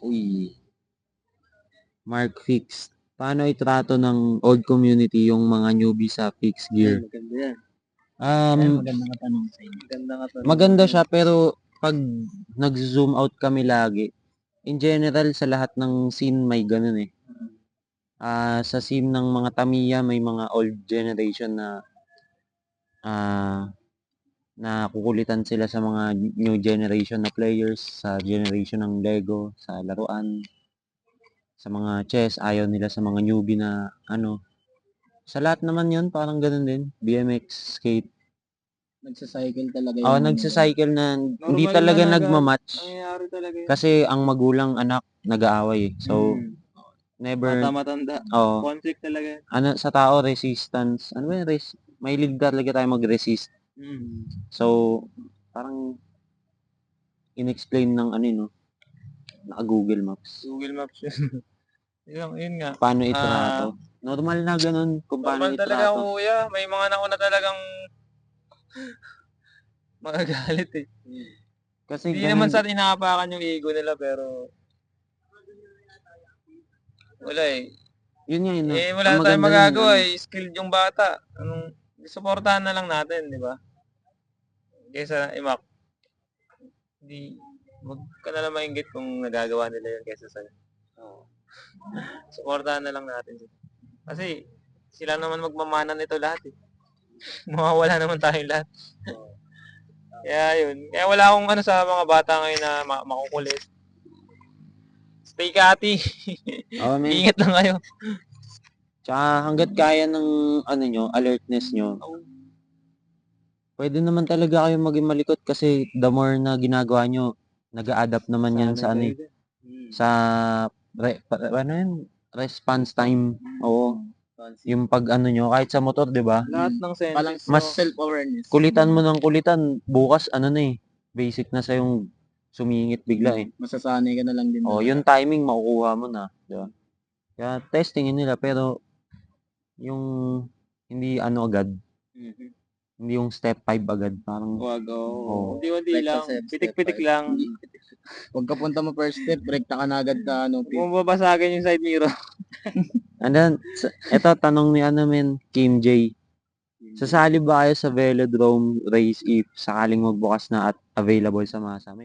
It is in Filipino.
Uy, Mark Fix. Paano itrato ng old community yung mga newbie sa fixed gear? Maganda yan. Magandang katanong sa inyo. maganda siya pero pag nag-zoom out kami lagi, in general sa lahat ng scene may ganun eh. Sa scene ng mga Tamiya may mga old generation na nakukulitan sila sa mga new generation na players, sa generation ng Lego, sa laruan, sa mga chess, ayaw nila sa mga newbie na ano. Sa lahat naman yun, parang ganun din. BMX, skate. Nagsa-cycle talaga Oo, yung nagsa-cycle na hindi Normal talaga na nagmamatch. nangyayari talaga yun. Kasi ang magulang anak nag-aaway eh. So, never, Bata-matanda. oh, Conflict talaga. ano, sa tao, resistance. Ano ba yung mahilig talaga tayo mag-resist. So, parang in-explain ng ano no, naka-Google Maps. Google Maps yun. yun nga. Paano itrato. Normal na ganun kung paano Normal talaga itrato. kuya. May mga nauna talagang magagalit eh. Kasi Hindi ganun, naman sa inaapakan yung ego nila pero wala eh. yun nga yun. Wala Ang na tayong maganda magagawa nun, eh. Skilled yung bata. Suportahan na lang natin, di ba? Kaysa imak. Hindi, wag ka na lang mainggit kung nagagawa nila yun kaysa sa'yo. Suportahan na lang natin. Kasi sila naman magmamana nito lahat eh. Mawawala naman tayong lahat. Kaya yun. Kaya wala akong ano sa mga bata ngayon na makukulit. Stay kati. oh, man. Ingat lang kayo. Tsaka hanggat kaya ng ano nyo, alertness nyo, pwede naman talaga kayo maging malikot kasi the more na ginagawa nyo, nag-a-adapt naman yan sa ano eh, sa ano yun? Response time. Oo. Yung pag ano nyo, kahit sa motor, di ba? Lahat ng senses. Mas self-awareness. kulitan mo ng kulitan, bukas ano na eh, basic na sa yung sumingit bigla eh. Masasanay ka na lang din. Oh, yung timing makukuha mo na, di ba? Kaya testingin nila pero yung hindi ano agad, hindi yung step 5 agad, parang Wag, oh. Unti-unti lang. Pitik-pitik lang. Huwag ka punta mo first step, rekta ka na agad ka, ano, Kung babasagin yung side mirror. And then, eto tanong ni ano men, Kim J. Sasali ba kayo sa velodrome race if sakaling magbukas na at available sa masa? May